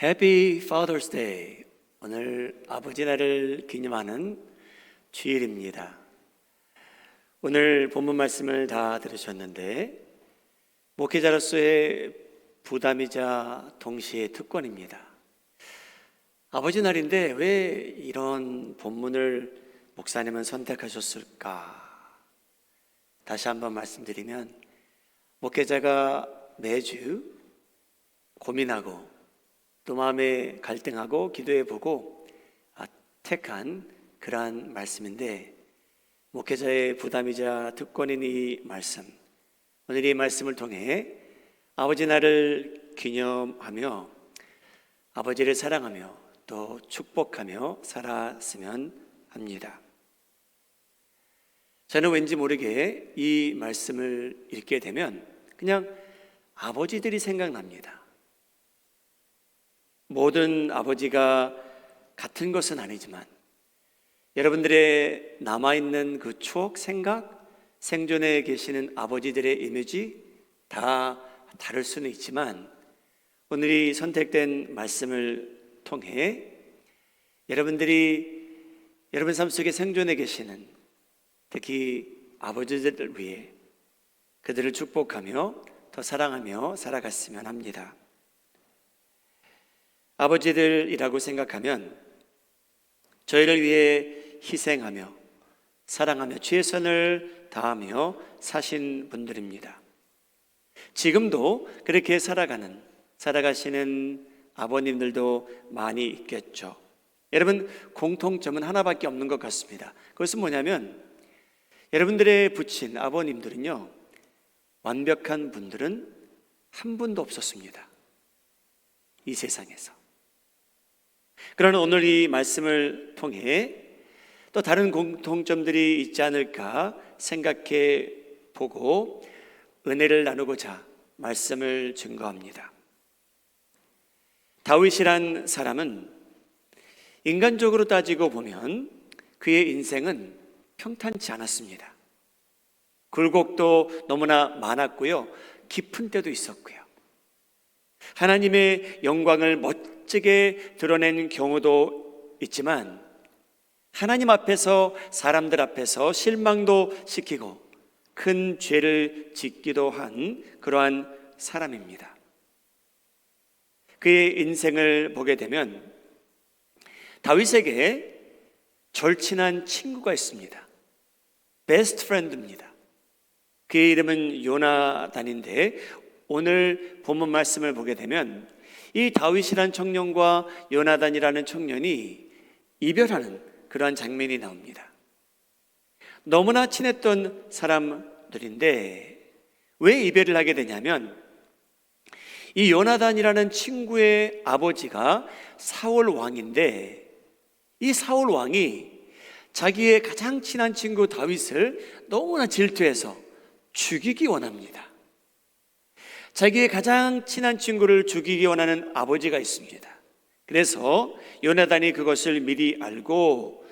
Happy Father's Day. 오늘 아버지 날을 기념하는 주일입니다. 오늘 본문 말씀을 다 들으셨는데 목회자로서의 부담이자 동시에 특권입니다. 아버지 날인데 왜 이런 본문을 목사님은 선택하셨을까? 다시 한번 말씀드리면 목회자가 매주 고민하고 또 마음에 갈등하고 기도해보고 택한 그러한 말씀인데 목회자의 부담이자 특권인 이 말씀, 오늘 이 말씀을 통해 아버지 날을 기념하며 아버지를 사랑하며 또 축복하며 살았으면 합니다. 저는 왠지 모르게 이 말씀을 읽게 되면 그냥 아버지들이 생각납니다. 모든 아버지가 같은 것은 아니지만 여러분들의 남아있는 그 추억, 생각, 생존에 계시는 아버지들의 이미지 다 다를 수는 있지만 오늘이 선택된 말씀을 통해 여러분들이 여러분 삶 속에 생존에 계시는 특히 아버지들을 위해 그들을 축복하며 더 사랑하며 살아갔으면 합니다. 아버지들이라고 생각하면 저희를 위해 희생하며 사랑하며 최선을 다하며 사신 분들입니다. 지금도 그렇게 살아가시는 아버님들도 많이 있겠죠. 여러분, 공통점은 하나밖에 없는 것 같습니다. 그것은 뭐냐면 여러분들의 부친 아버님들은요, 완벽한 분들은 한 분도 없었습니다. 이 세상에서. 그러나 오늘 이 말씀을 통해 또 다른 공통점들이 있지 않을까 생각해 보고 은혜를 나누고자 말씀을 증거합니다. 다윗이란 사람은 인간적으로 따지고 보면 그의 인생은 평탄치 않았습니다. 굴곡도 너무나 많았고요, 깊은 때도 있었고요, 하나님의 영광을 멋지게 드러낸 경우도 있지만 하나님 앞에서 사람들 앞에서 실망도 시키고 큰 죄를 짓기도 한 그러한 사람입니다. 그의 인생을 보게 되면 다윗에게 절친한 친구가 있습니다. 베스트 프렌드입니다. 그의 이름은 요나단인데 오늘 본문 말씀을 보게 되면 이 다윗이란 청년과 요나단이라는 청년이 이별하는 그러한 장면이 나옵니다. 너무나 친했던 사람들인데 왜 이별을 하게 되냐면 이 요나단이라는 친구의 아버지가 사울 왕인데 이 사울 왕이 자기의 가장 친한 친구 다윗을 너무나 질투해서 죽이기 원합니다. 자기의 가장 친한 친구를 죽이기 원하는 아버지가 있습니다. 그래서 요나단이 그것을 미리 알고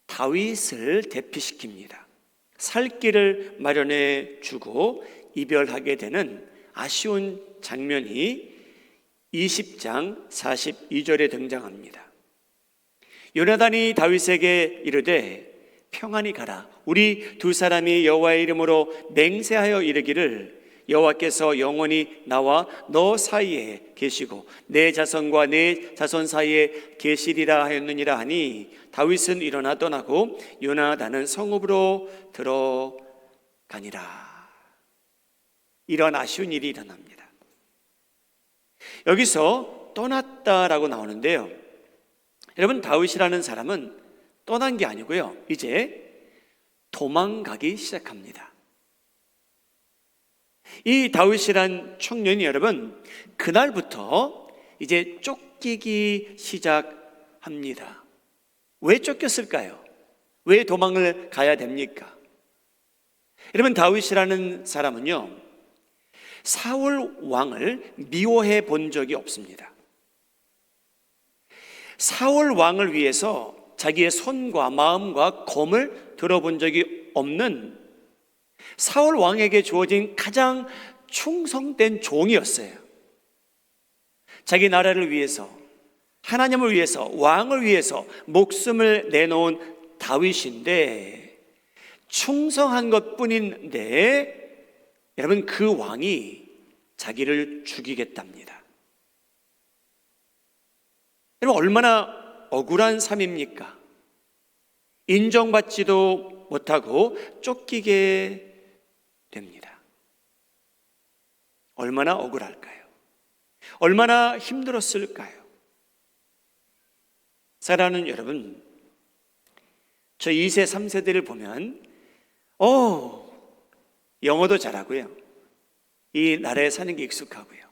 다윗을 대피시킵니다. 살 길을 마련해 주고 이별하게 되는 아쉬운 장면이 20장 42절에 등장합니다. 요나단이 다윗에게 이르되 평안히 가라. 우리 두 사람이 여호와의 이름으로 맹세하여 이르기를 여호와께서 영원히 나와 너 사이에 계시고 내 자손과 내 자손 사이에 계시리라 하였느니라 하니 다윗은 일어나 떠나고 요나단은 성읍으로 들어가니라. 이런 아쉬운 일이 일어납니다. 여기서 떠났다라고 나오는데요, 여러분, 다윗이라는 사람은 떠난 게 아니고요, 이제 도망가기 시작합니다. 이 다윗이란 청년이 여러분 그날부터 이제 쫓기기 시작합니다. 왜 쫓겼을까요? 왜 도망을 가야 됩니까? 여러분, 다윗이라는 사람은요 사울 왕을 미워해 본 적이 없습니다. 사울 왕을 위해서 자기의 손과 마음과 검을 들어본 적이 없는 사울 왕에게 주어진 가장 충성된 종이었어요. 자기 나라를 위해서, 하나님을 위해서, 왕을 위해서 목숨을 내놓은 다윗인데, 충성한 것뿐인데 여러분, 그 왕이 자기를 죽이겠답니다. 여러분, 얼마나 억울한 삶입니까? 인정받지도 못하고 쫓기게 됩니다. 얼마나 억울할까요? 얼마나 힘들었을까요? 사랑하는 여러분, 저 2세, 3세대를 보면 영어도 잘하고요, 이 나라에 사는 게 익숙하고요,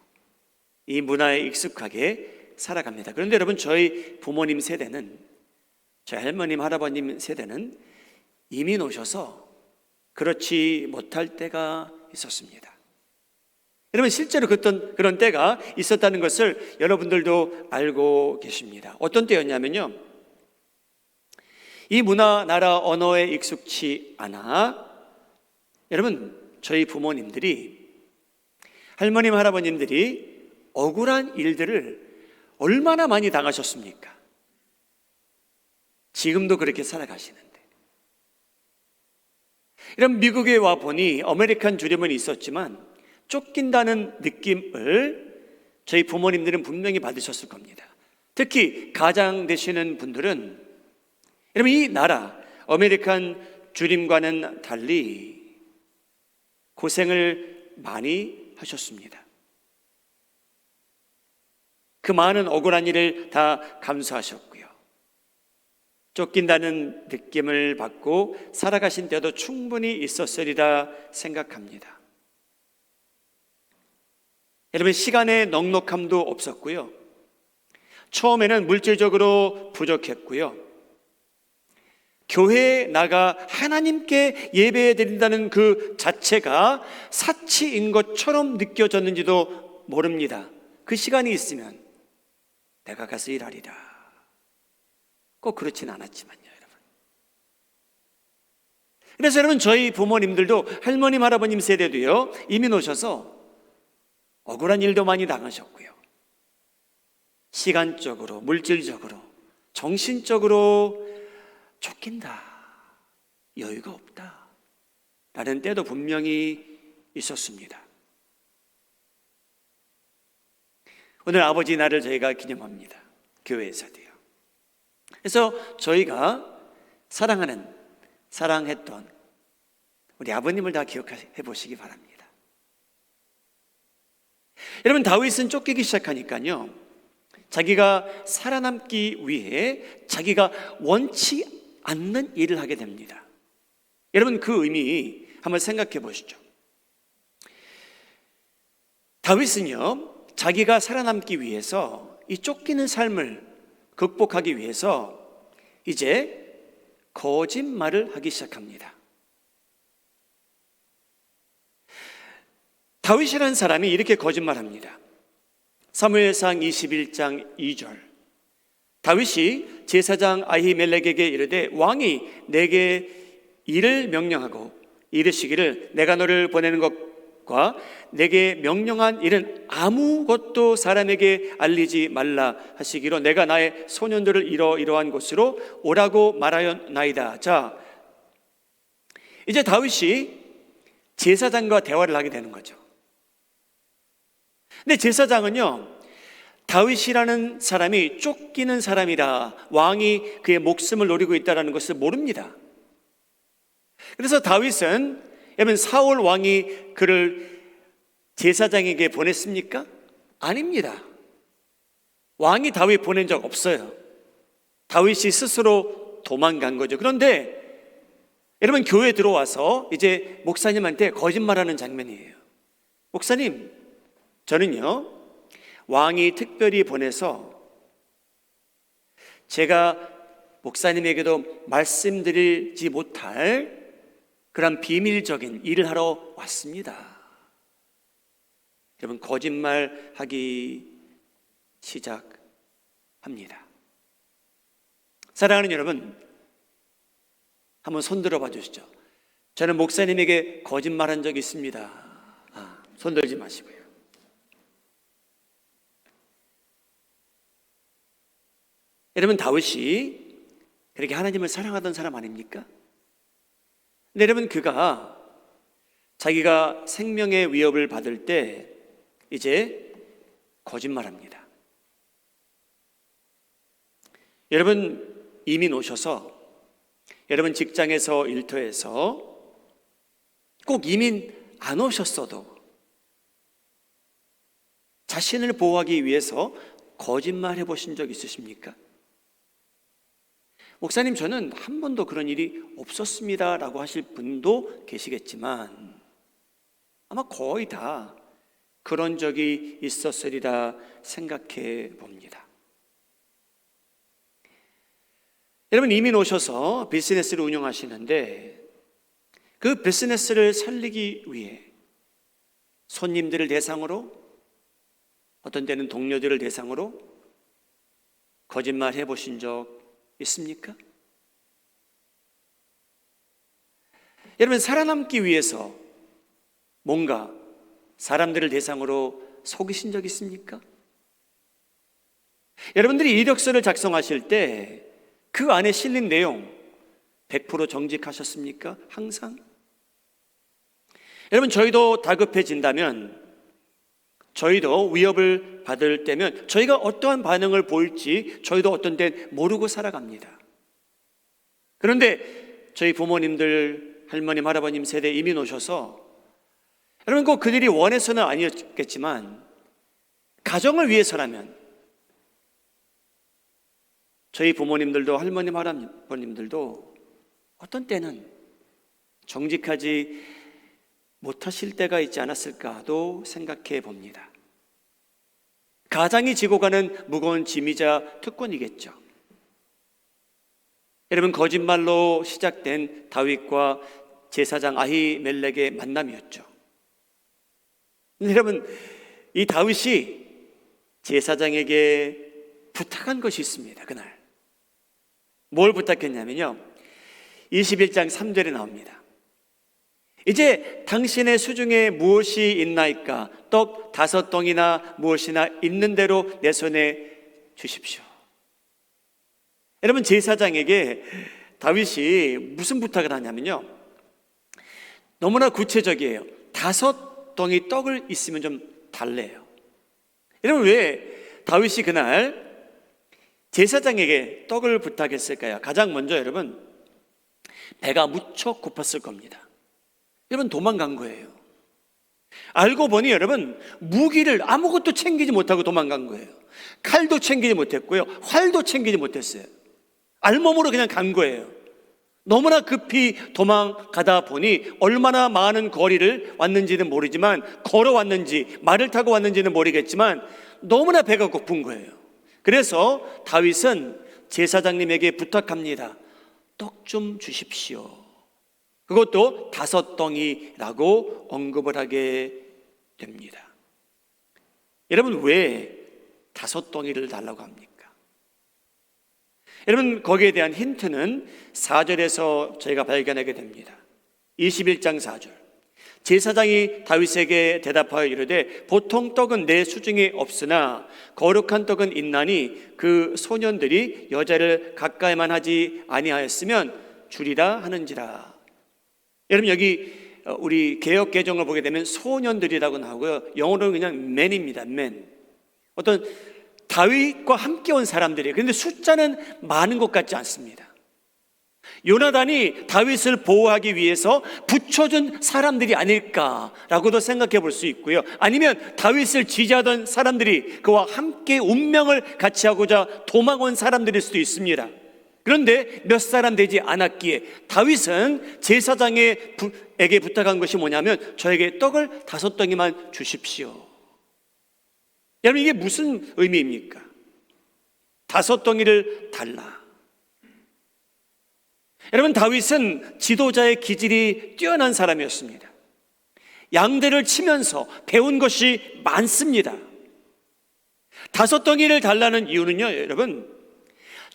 이 문화에 익숙하게 살아갑니다. 그런데 여러분, 저희 부모님 세대는, 저희 할머님, 할아버님 세대는 이민 오셔서 그렇지 못할 때가 있었습니다. 여러분, 실제로 그런 때가 있었다는 것을 여러분들도 알고 계십니다. 어떤 때였냐면요, 이 문화, 나라, 언어에 익숙치 않아 여러분, 저희 부모님들이, 할머님, 할아버님들이 억울한 일들을 얼마나 많이 당하셨습니까? 지금도 그렇게 살아가시는데. 이런 미국에 와 보니 아메리칸 주림은 있었지만 쫓긴다는 느낌을 저희 부모님들은 분명히 받으셨을 겁니다. 특히 가장 되시는 분들은 여러분, 이 나라 아메리칸 주림과는 달리 고생을 많이 하셨습니다. 그 많은 억울한 일을 다 감수하셨고요, 쫓긴다는 느낌을 받고 살아가신 때도 충분히 있었으리라 생각합니다. 여러분, 시간의 넉넉함도 없었고요, 처음에는 물질적으로 부족했고요, 교회에 나가 하나님께 예배 드린다는 그 자체가 사치인 것처럼 느껴졌는지도 모릅니다. 그 시간이 있으면 내가 가서 일하리라. 꼭 그렇진 않았지만요, 여러분. 그래서 여러분, 저희 부모님들도, 할머님, 할아버님 세대도요, 이민 오셔서 억울한 일도 많이 당하셨고요, 시간적으로, 물질적으로, 정신적으로 쫓긴다, 여유가 없다 라는 때도 분명히 있었습니다. 오늘 아버지 날을 저희가 기념합니다, 교회에서도요. 그래서 저희가 사랑했던 우리 아버님을 다 기억해 보시기 바랍니다. 여러분, 다윗은 쫓기기 시작하니까요, 자기가 살아남기 위해 자기가 원치 않는 일을 하게 됩니다. 여러분, 그 의미 한번 생각해 보시죠. 다윗은요, 자기가 살아남기 위해서, 이 쫓기는 삶을 극복하기 위해서 이제 거짓말을 하기 시작합니다. 다윗이라는 사람이 이렇게 거짓말합니다. 사무엘상 21장 2절, 다윗이 제사장 아히멜렉에게 이르되 왕이 내게 일을 명령하고 이르시기를 내가 너를 보내는 것과 내게 명령한 일은 아무것도 사람에게 알리지 말라 하시기로 내가 나의 소년들을 이러이러한 곳으로 오라고 말하였나이다. 자, 이제 다윗이 제사장과 대화를 하게 되는 거죠. 근데 제사장은요, 다윗이라는 사람이 쫓기는 사람이라, 왕이 그의 목숨을 노리고 있다는 것을 모릅니다. 그래서 다윗은, 여러분, 사울 왕이 그를 제사장에게 보냈습니까? 아닙니다. 왕이 다윗 보낸 적 없어요. 다윗이 스스로 도망간 거죠. 그런데 여러분, 교회에 들어와서 이제 목사님한테 거짓말하는 장면이에요. 목사님, 저는요, 왕이 특별히 보내서 제가 목사님에게도 말씀드리지 못할 그런 비밀적인 일을 하러 왔습니다. 여러분, 거짓말하기 시작합니다. 사랑하는 여러분, 한번 손 들어봐 주시죠. 저는 목사님에게 거짓말한 적이 있습니다. 손 들지 마시고요. 여러분, 다윗이 그렇게 하나님을 사랑하던 사람 아닙니까? 근데 여러분, 그가 자기가 생명의 위협을 받을 때 이제 거짓말합니다. 여러분, 이민 오셔서 여러분 직장에서 일터에서 꼭 이민 안 오셨어도 자신을 보호하기 위해서 거짓말 해보신 적 있으십니까? 목사님, 저는 한 번도 그런 일이 없었습니다 라고 하실 분도 계시겠지만 아마 거의 다 그런 적이 있었으리라 생각해 봅니다. 여러분, 이민 오셔서 비즈니스를 운영하시는데 그 비즈니스를 살리기 위해 손님들을 대상으로, 어떤 때는 동료들을 대상으로 거짓말 해보신 적 있습니까? 여러분, 살아남기 위해서 뭔가 사람들을 대상으로 속이신 적 있습니까? 여러분들이 이력서를 작성하실 때 그 안에 실린 내용 100% 정직하셨습니까? 항상? 여러분, 저희도 다급해진다면, 저희도 위협을 받을 때면 저희가 어떠한 반응을 보일지 저희도 어떤 때 모르고 살아갑니다. 그런데 저희 부모님들, 할머님, 할아버님 세대 이민 오셔서 여러분, 꼭 그들이 원해서는 아니었겠지만 가정을 위해서라면 저희 부모님들도 할머님, 할아버님들도 어떤 때는 정직하지 못하실 때가 있지 않았을까도 생각해 봅니다. 가장이 지고 가는 무거운 짐이자 특권이겠죠. 여러분, 거짓말로 시작된 다윗과 제사장 아히멜렉의 만남이었죠. 여러분, 이 다윗이 제사장에게 부탁한 것이 있습니다. 그날 뭘 부탁했냐면요, 21장 3절에 나옵니다. 이제 당신의 수중에 무엇이 있나이까? 떡 5덩이나 무엇이나 있는 대로 내 손에 주십시오. 여러분, 제사장에게 다윗이 무슨 부탁을 하냐면요, 너무나 구체적이에요. 5덩이 떡을 있으면 좀 달래요. 여러분, 왜 다윗이 그날 제사장에게 떡을 부탁했을까요? 가장 먼저 여러분, 배가 무척 고팠을 겁니다. 여러분, 도망간 거예요. 알고 보니 여러분, 무기를 아무것도 챙기지 못하고 도망간 거예요. 칼도 챙기지 못했고요, 활도 챙기지 못했어요. 알몸으로 그냥 간 거예요. 너무나 급히 도망가다 보니 얼마나 많은 거리를 왔는지는 모르지만, 걸어왔는지 말을 타고 왔는지는 모르겠지만 너무나 배가 고픈 거예요. 그래서 다윗은 제사장님에게 부탁합니다. 떡 좀 주십시오. 그것도 5덩이라고 언급을 하게 됩니다. 여러분, 왜 5덩이를 달라고 합니까? 여러분, 거기에 대한 힌트는 4절에서 저희가 발견하게 됩니다. 21장 4절. 제사장이 다윗에게 대답하여 이르되 보통 떡은 내 수중에 없으나 거룩한 떡은 있나니 그 소년들이 여자를 가까이만 하지 아니하였으면 주리라 하는지라. 여러분, 여기 우리 개역 개정을 보게 되면 소년들이라고 나오고요, 영어로는 그냥 men입니다. men. 어떤 다윗과 함께 온 사람들이에요. 그런데 숫자는 많은 것 같지 않습니다. 요나단이 다윗을 보호하기 위해서 붙여준 사람들이 아닐까라고도 생각해 볼 수 있고요, 아니면 다윗을 지지하던 사람들이 그와 함께 운명을 같이 하고자 도망온 사람들일 수도 있습니다. 그런데 몇 사람 되지 않았기에 다윗은 제사장에게 부탁한 것이 뭐냐면, 저에게 떡을 5덩이만 주십시오. 여러분, 이게 무슨 의미입니까? 5덩이를 달라. 여러분, 다윗은 지도자의 기질이 뛰어난 사람이었습니다. 양대를 치면서 배운 것이 많습니다. 5덩이를 달라는 이유는요, 여러분,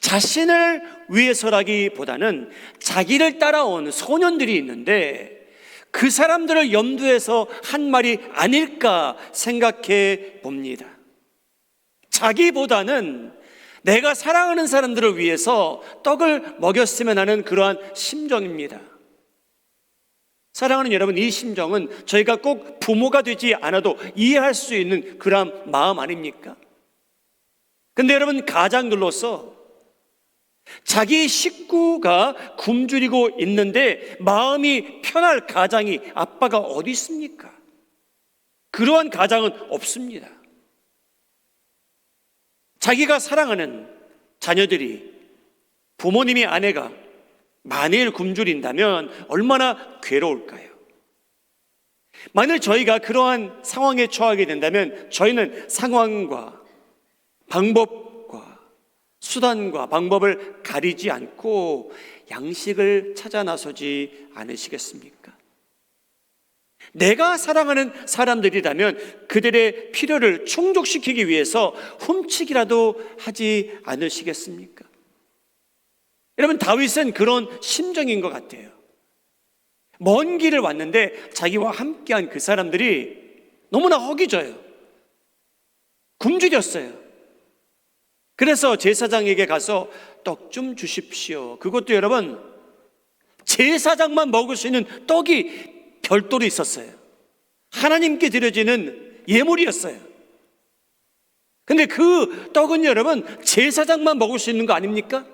자신을 위해서라기보다는 자기를 따라온 소년들이 있는데 그 사람들을 염두해서 한 말이 아닐까 생각해 봅니다. 자기보다는 내가 사랑하는 사람들을 위해서 떡을 먹였으면 하는 그러한 심정입니다. 사랑하는 여러분, 이 심정은 저희가 꼭 부모가 되지 않아도 이해할 수 있는 그러한 마음 아닙니까? 근데 여러분, 가장들로서 자기 식구가 굶주리고 있는데 마음이 편할 가장이, 아빠가 어디 있습니까? 그러한 가장은 없습니다. 자기가 사랑하는 자녀들이, 부모님이, 아내가 만일 굶주린다면 얼마나 괴로울까요? 만일 저희가 그러한 상황에 처하게 된다면 저희는 상황과 방법과 수단과 방법을 가리지 않고 양식을 찾아 나서지 않으시겠습니까? 내가 사랑하는 사람들이라면 그들의 필요를 충족시키기 위해서 훔치기라도 하지 않으시겠습니까? 여러분, 다윗은 그런 심정인 것 같아요. 먼 길을 왔는데 자기와 함께한 그 사람들이 너무나 허기져요. 굶주렸어요. 그래서 제사장에게 가서 떡 좀 주십시오. 그것도 여러분, 제사장만 먹을 수 있는 떡이 별도로 있었어요. 하나님께 드려지는 예물이었어요. 근데 그 떡은 여러분, 제사장만 먹을 수 있는 거 아닙니까?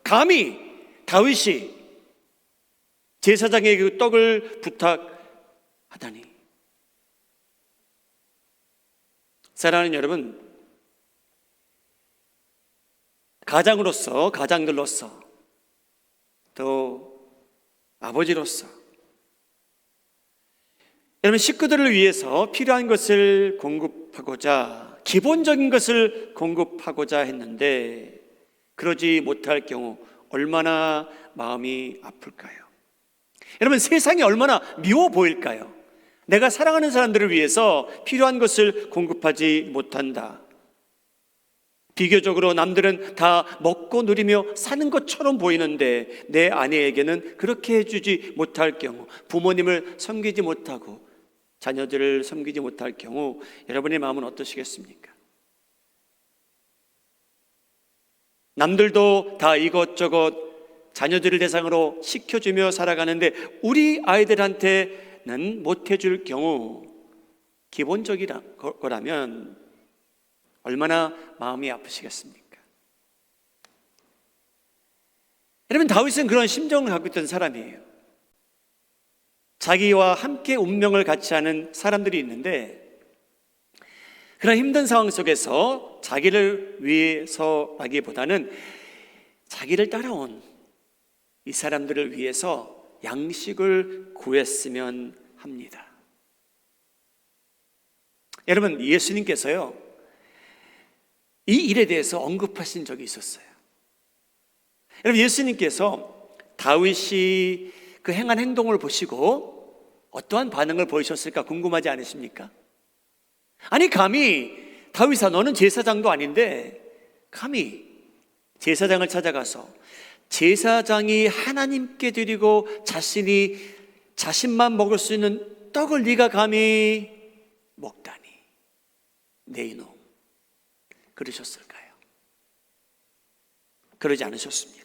감히 다윗이 제사장에게 그 떡을 부탁하다니. 사랑하는 여러분, 가장들로서 또 아버지로서 여러분, 식구들을 위해서 필요한 것을 공급하고자, 기본적인 것을 공급하고자 했는데 그러지 못할 경우 얼마나 마음이 아플까요? 여러분, 세상이 얼마나 미워 보일까요? 내가 사랑하는 사람들을 위해서 필요한 것을 공급하지 못한다. 비교적으로 남들은 다 먹고 누리며 사는 것처럼 보이는데 내 아내에게는 그렇게 해주지 못할 경우, 부모님을 섬기지 못하고 자녀들을 섬기지 못할 경우 여러분의 마음은 어떠시겠습니까? 남들도 다 이것저것 자녀들을 대상으로 시켜주며 살아가는데 우리 아이들한테는 못해줄 경우, 기본적인 거라면 얼마나 마음이 아프시겠습니까? 여러분, 다윗은 그런 심정을 갖고 있던 사람이에요. 자기와 함께 운명을 같이 하는 사람들이 있는데 그런 힘든 상황 속에서 자기를 위해서라기보다는 자기를 따라온 이 사람들을 위해서 양식을 구했으면 합니다. 여러분, 예수님께서요, 이 일에 대해서 언급하신 적이 있었어요. 여러분, 예수님께서 다윗이 그 행한 행동을 보시고 어떠한 반응을 보이셨을까 궁금하지 않으십니까? 아니, 감히 다윗아, 너는 제사장도 아닌데 감히 제사장을 찾아가서 제사장이 하나님께 드리고 자신만 먹을 수 있는 떡을 네가 감히 먹다니, 내 이놈, 그러셨을까요? 그러지 않으셨습니다.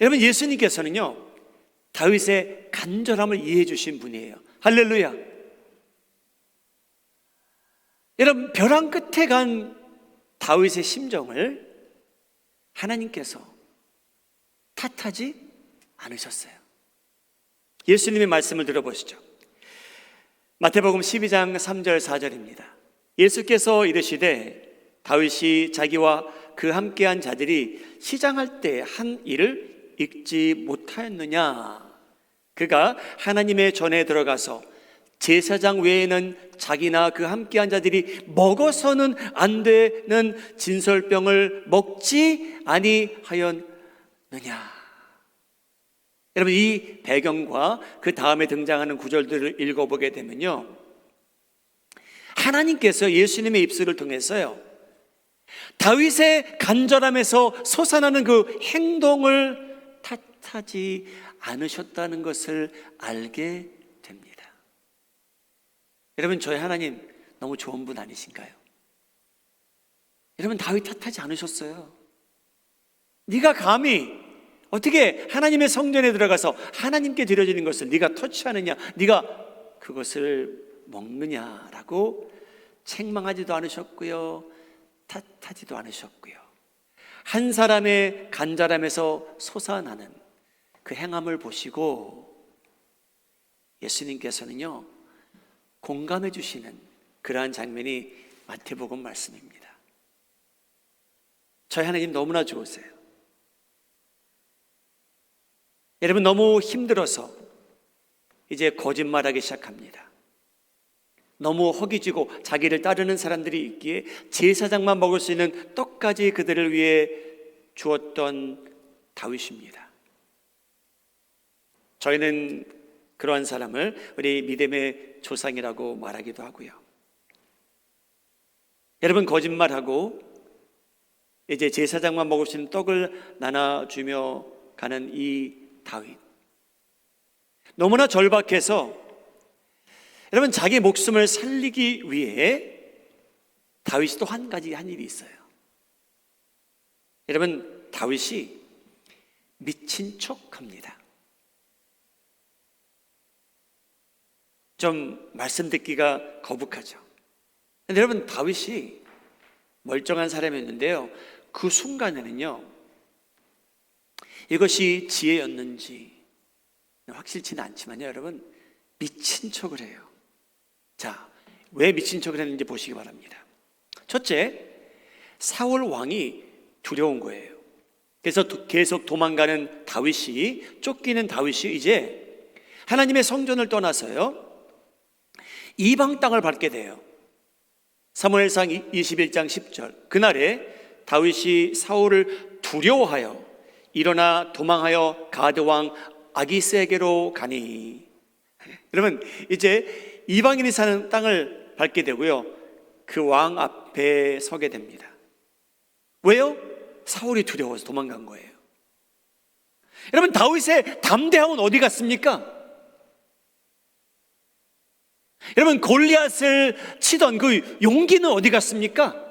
여러분, 예수님께서는요, 다윗의 간절함을 이해해 주신 분이에요. 할렐루야. 여러분, 벼랑 끝에 간 다윗의 심정을 하나님께서 탓하지 않으셨어요. 예수님의 말씀을 들어보시죠. 마태복음 12장 3절 4절입니다. 예수께서 이르시되 다윗이 자기와 그 함께한 자들이 시장할 때 한 일을 읽지 못하였느냐? 그가 하나님의 전에 들어가서 제사장 외에는 자기나 그 함께한 자들이 먹어서는 안 되는 진설병을 먹지 아니하였느냐? 여러분, 이 배경과 그 다음에 등장하는 구절들을 읽어보게 되면요, 하나님께서 예수님의 입술을 통해서요, 다윗의 간절함에서 솟아나는 그 행동을 탓하지 않으셨다는 것을 알게 됩니다. 여러분, 저희 하나님 너무 좋은 분 아니신가요? 여러분, 다윗 탓하지 않으셨어요. 네가 감히 어떻게 하나님의 성전에 들어가서 하나님께 드려지는 것을 네가 터치하느냐, 네가 그것을 먹느냐라고 책망하지도 않으셨고요, 탓하지도 않으셨고요. 한 사람의 간절함에서 솟아나는 그 행함을 보시고 예수님께서는요, 공감해 주시는 그러한 장면이 마태복음 말씀입니다. 저희 하나님 너무나 좋으세요. 여러분, 너무 힘들어서 이제 거짓말하기 시작합니다. 너무 허기지고 자기를 따르는 사람들이 있기에 제사장만 먹을 수 있는 떡까지 그들을 위해 주었던 다윗입니다. 저희는 그러한 사람을 우리 믿음의 조상이라고 말하기도 하고요. 여러분, 거짓말하고 이제 제사장만 먹을 수 있는 떡을 나눠주며 가는 이 다윗, 너무나 절박해서 여러분, 자기 목숨을 살리기 위해 다윗이 또 한 가지 한 일이 있어요. 여러분, 다윗이 미친 척합니다. 좀 말씀 듣기가 거북하죠. 근데 여러분, 다윗이 멀쩡한 사람이었는데요, 그 순간에는요, 이것이 지혜였는지 확실치는 않지만요, 여러분, 미친 척을 해요. 자, 왜 미친 척을 했는지 보시기 바랍니다. 첫째, 사울 왕이 두려운 거예요. 그래서 계속 도망가는 다윗이, 쫓기는 다윗이 이제 하나님의 성전을 떠나서요, 이방 땅을 밟게 돼요. 사무엘상 21장 10절, 그날에 다윗이 사울을 두려워하여 일어나 도망하여 가드 왕 아기스에게로 가니. 여러분, 이제 이방인이 사는 땅을 밟게 되고요, 그 왕 앞에 서게 됩니다. 왜요? 사울이 두려워서 도망간 거예요. 여러분, 다윗의 담대함은 어디 갔습니까? 여러분, 골리앗을 치던 그 용기는 어디 갔습니까?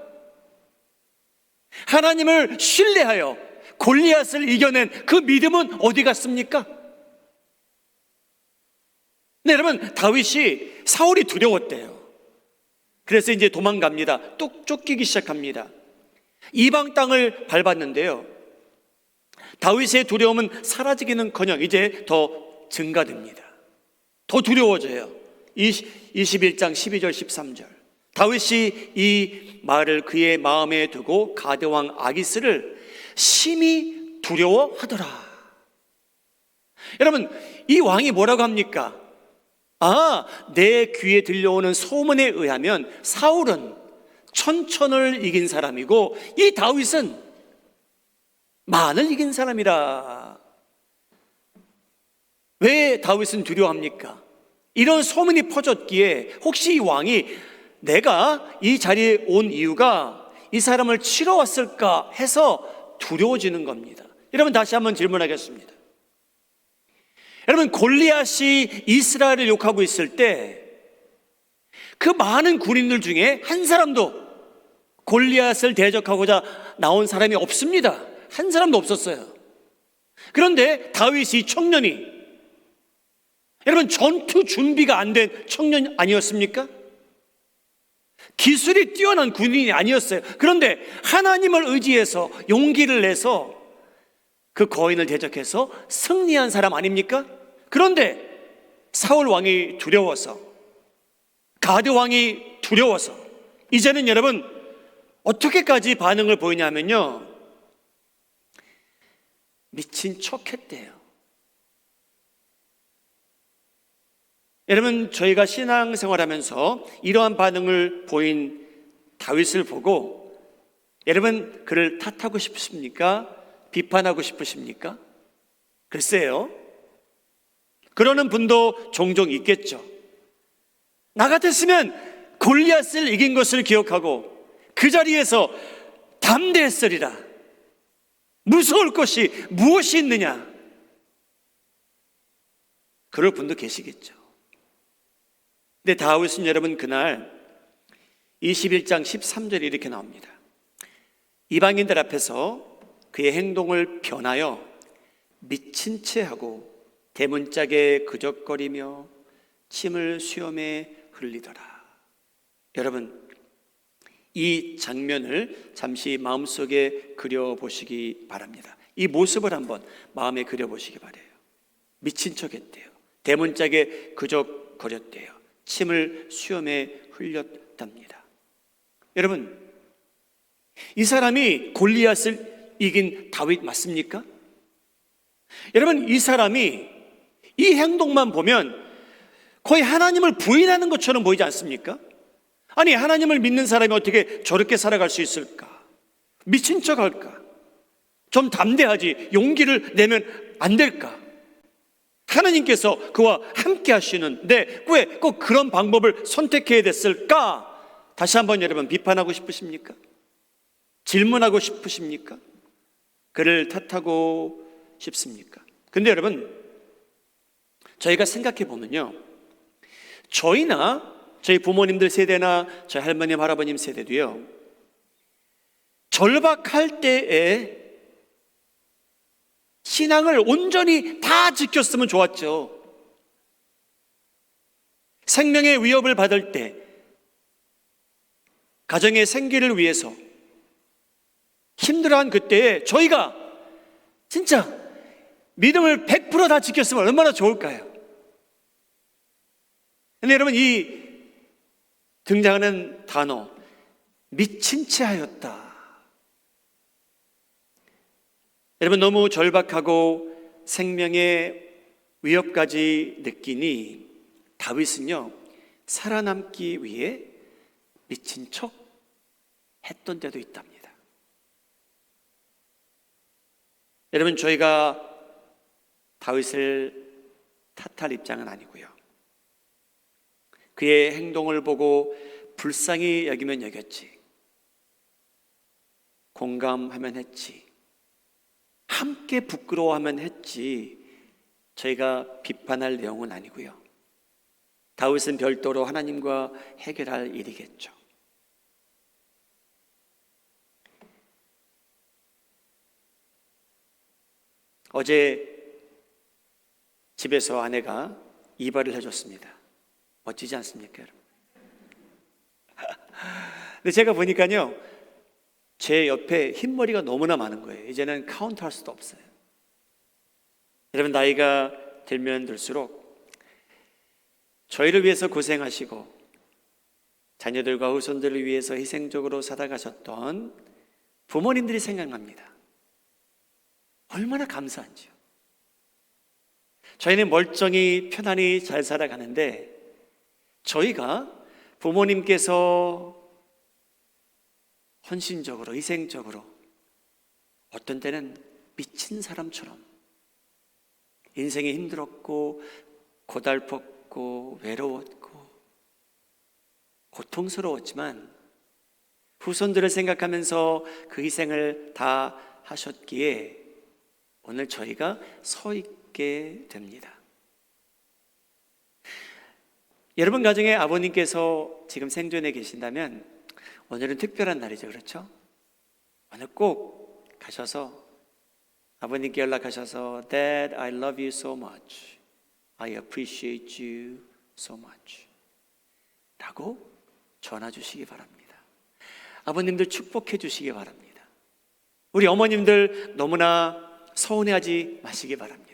하나님을 신뢰하여 골리앗을 이겨낸 그 믿음은 어디 갔습니까? 네, 여러분, 다윗이 사울이 두려웠대요. 그래서 이제 도망갑니다. 뚝 쫓기기 시작합니다. 이방 땅을 밟았는데요, 다윗의 두려움은 사라지기는커녕 이제 더 증가됩니다. 더 두려워져요. 21장 12절 13절, 다윗이 이 말을 그의 마음에 두고 가드왕 아기스를 심히 두려워하더라. 여러분, 이 왕이 뭐라고 합니까? 내 귀에 들려오는 소문에 의하면 사울은 천천을 이긴 사람이고 이 다윗은 만을 이긴 사람이라. 왜 다윗은 두려워합니까? 이런 소문이 퍼졌기에 혹시 이 왕이 내가 이 자리에 온 이유가 이 사람을 치러 왔을까 해서 두려워지는 겁니다. 여러분, 다시 한번 질문하겠습니다. 여러분, 골리앗이 이스라엘을 욕하고 있을 때 그 많은 군인들 중에 한 사람도 골리앗을 대적하고자 나온 사람이 없습니다. 한 사람도 없었어요. 그런데 다윗이 청년이, 여러분, 전투 준비가 안 된 청년 아니었습니까? 기술이 뛰어난 군인이 아니었어요. 그런데 하나님을 의지해서 용기를 내서 그 거인을 대적해서 승리한 사람 아닙니까? 그런데 사울 왕이 두려워서, 가드 왕이 두려워서 이제는 여러분 어떻게까지 반응을 보이냐면요, 미친 척했대요. 여러분, 저희가 신앙생활하면서 이러한 반응을 보인 다윗을 보고 여러분, 그를 탓하고 싶으십니까? 비판하고 싶으십니까? 글쎄요, 그러는 분도 종종 있겠죠. 나 같았으면 골리앗을 이긴 것을 기억하고 그 자리에서 담대했으리라. 무서울 것이 무엇이 있느냐. 그럴 분도 계시겠죠. 근데 다윗은 여러분, 그날 21장 13절에 이렇게 나옵니다. 이방인들 앞에서 그의 행동을 변하여 미친 채 하고 대문짝에 그적거리며 침을 수염에 흘리더라. 여러분, 이 장면을 잠시 마음속에 그려보시기 바랍니다. 이 모습을 한번 마음에 그려보시기 바라요. 미친 척 했대요. 대문짝에 그적거렸대요. 침을 수염에 흘렸답니다. 여러분, 이 사람이 골리앗을 이긴 다윗 맞습니까? 여러분, 이 사람이 이 행동만 보면 거의 하나님을 부인하는 것처럼 보이지 않습니까? 아니, 하나님을 믿는 사람이 어떻게 저렇게 살아갈 수 있을까? 미친 척 할까? 좀 담대하지, 용기를 내면 안 될까? 하나님께서 그와 함께 하시는데 왜 꼭 그런 방법을 선택해야 됐을까? 다시 한번 여러분, 비판하고 싶으십니까? 질문하고 싶으십니까? 그를 탓하고 싶습니까? 근데 여러분, 저희가 생각해 보면요, 저희나 저희 부모님들 세대나 저희 할머님, 할아버님 세대도요, 절박할 때에 신앙을 온전히 다 지켰으면 좋았죠. 생명의 위협을 받을 때, 가정의 생계를 위해서 힘들어한 그때에 저희가 진짜 믿음을 100% 다 지켰으면 얼마나 좋을까요? 근데 여러분, 이 등장하는 단어, 미친 채 하였다. 여러분, 너무 절박하고 생명의 위협까지 느끼니 다윗은요, 살아남기 위해 미친 척 했던 때도 있답니다. 여러분, 저희가 다윗을 탓할 입장은 아니고요, 그의 행동을 보고 불쌍히 여기면 여겼지, 공감하면 했지, 함께 부끄러워하면 했지, 저희가 비판할 내용은 아니고요, 다윗은 별도로 하나님과 해결할 일이겠죠. 어제 집에서 아내가 이발을 해줬습니다. 멋지지 않습니까, 여러분? 근데 제가 보니까요, 제 옆에 흰머리가 너무나 많은 거예요. 이제는 카운트할 수도 없어요. 여러분, 나이가 들면 들수록 저희를 위해서 고생하시고 자녀들과 후손들을 위해서 희생적으로 살아가셨던 부모님들이 생각납니다. 얼마나 감사한지요. 저희는 멀쩡히 편안히 잘 살아가는데 저희가 부모님께서 헌신적으로, 희생적으로, 어떤 때는 미친 사람처럼 인생이 힘들었고 고달팠고 외로웠고 고통스러웠지만 후손들을 생각하면서 그 희생을 다 하셨기에 오늘 저희가 서 있게 됩니다. 여러분 가정에 아버님께서 지금 생존해 계신다면 오늘은 특별한 날이죠, 그렇죠? 오늘 꼭 가셔서 아버님께 연락하셔서 Dad, I love you so much. I appreciate you so much. 라고 전화 주시기 바랍니다. 아버님들 축복해 주시기 바랍니다. 우리 어머님들 너무나 서운해하지 마시기 바랍니다.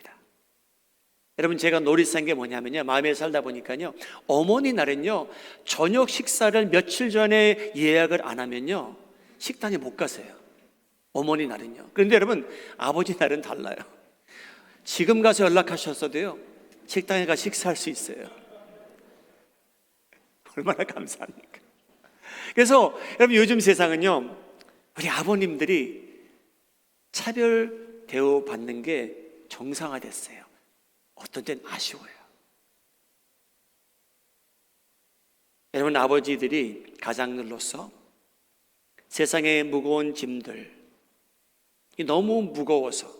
여러분, 제가 노릇한 게 뭐냐면요, 마음에 살다 보니까요, 어머니 날은요, 저녁 식사를 며칠 전에 예약을 안 하면요, 식당에 못 가세요. 어머니 날은요. 그런데 여러분, 아버지 날은 달라요. 지금 가서 연락하셨어도요, 식당에 가 식사할 수 있어요. 얼마나 감사합니까? 그래서 여러분, 요즘 세상은요, 우리 아버님들이 차별 대우받는 게 정상화됐어요. 어떤 때는 아쉬워요. 여러분, 아버지들이 가장들로서 세상의 무거운 짐들, 너무 무거워서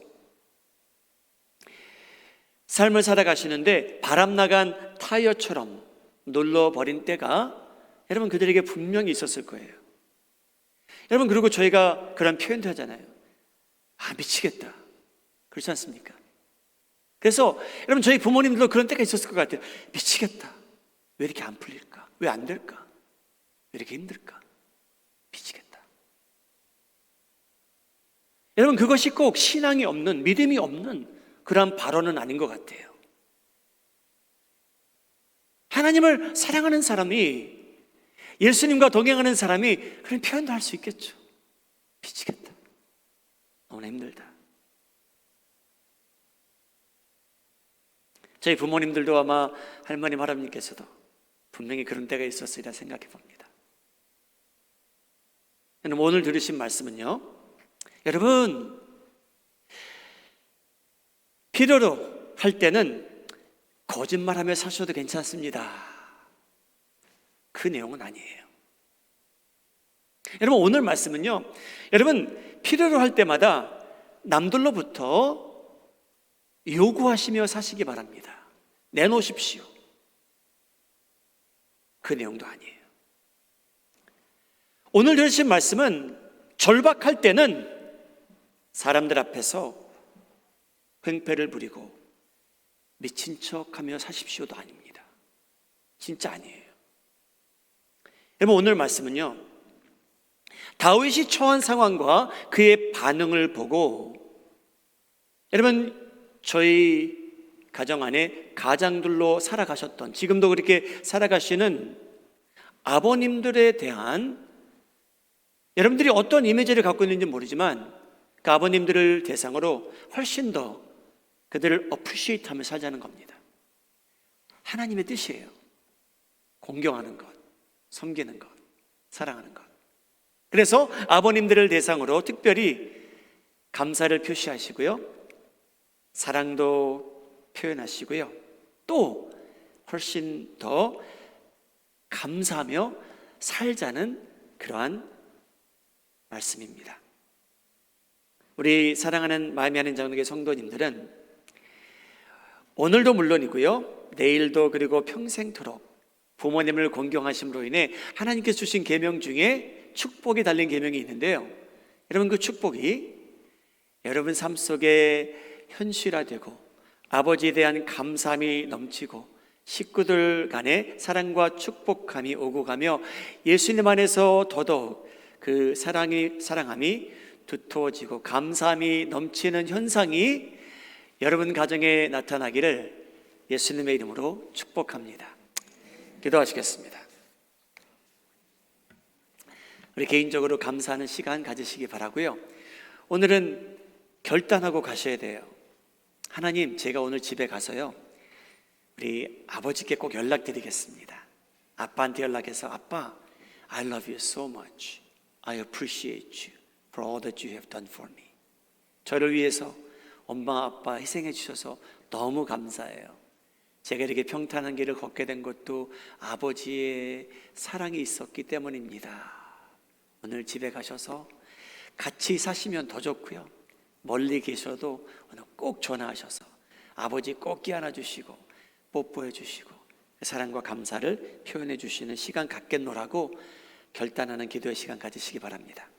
삶을 살아가시는데 바람나간 타이어처럼 눌러버린 때가 여러분 그들에게 분명히 있었을 거예요. 여러분, 그리고 저희가 그런 표현도 하잖아요. 아, 미치겠다. 그렇지 않습니까? 그래서 여러분, 저희 부모님들도 그런 때가 있었을 것 같아요. 미치겠다. 왜 이렇게 안 풀릴까? 왜 안 될까? 왜 이렇게 힘들까? 미치겠다. 여러분, 그것이 꼭 신앙이 없는, 믿음이 없는 그런 발언은 아닌 것 같아요. 하나님을 사랑하는 사람이, 예수님과 동행하는 사람이 그런 표현도 할 수 있겠죠. 미치겠다. 너무나 힘들다. 저희 부모님들도 아마 할머님, 할아버님께서도 분명히 그런 때가 있었으리라 생각해 봅니다. 오늘 들으신 말씀은요, 여러분, 필요로 할 때는 거짓말하며 사셔도 괜찮습니다. 그 내용은 아니에요. 여러분, 오늘 말씀은요, 여러분, 필요로 할 때마다 남들로부터 요구하시며 사시기 바랍니다. 내놓으십시오. 그 내용도 아니에요. 오늘 들으신 말씀은 절박할 때는 사람들 앞에서 횡패를 부리고 미친 척하며 사십시오도 아닙니다. 진짜 아니에요. 여러분, 오늘 말씀은요, 다윗이 처한 상황과 그의 반응을 보고, 여러분, 저희 가정 안에 가장들로 살아가셨던, 지금도 그렇게 살아가시는 아버님들에 대한, 여러분들이 어떤 이미지를 갖고 있는지 모르지만 그 아버님들을 대상으로 훨씬 더 그들을 어프리시에이트하며 살자는 겁니다. 하나님의 뜻이에요. 공경하는 것, 섬기는 것, 사랑하는 것. 그래서 아버님들을 대상으로 특별히 감사를 표시하시고요, 사랑도 표현하시고요, 또 훨씬 더 감사하며 살자는 그러한 말씀입니다. 우리 사랑하는 마음이 하는 장로교회 성도님들은 오늘도 물론이고요, 내일도, 그리고 평생토록 부모님을 공경하심으로 인해 하나님께서 주신 계명 중에 축복이 달린 계명이 있는데요, 여러분, 그 축복이 여러분 삶 속에 현실화되고 아버지에 대한 감사함이 넘치고 식구들 간의 사랑과 축복함이 오고 가며 예수님 안에서 더더욱 그 사랑함이 두터워지고 감사함이 넘치는 현상이 여러분 가정에 나타나기를 예수님의 이름으로 축복합니다. 기도하시겠습니다. 우리 개인적으로 감사하는 시간 가지시기 바라고요, 오늘은 결단하고 가셔야 돼요. 하나님, 제가 오늘 집에 가서요, 우리 아버지께 꼭 연락드리겠습니다. 아빠한테 연락해서, 아빠, I love you so much. I appreciate you for all that you have done for me. 저를 위해서 엄마 아빠 희생해 주셔서 너무 감사해요. 제가 이렇게 평탄한 길을 걷게 된 것도 아버지의 사랑이 있었기 때문입니다. 오늘 집에 가셔서 같이 사시면 더 좋고요, 멀리 계셔도 오늘 꼭 전화하셔서 아버지 꼭 끼안아 주시고 뽀뽀해 주시고 사랑과 감사를 표현해 주시는 시간 갖겠노라고 결단하는 기도의 시간 가지시기 바랍니다.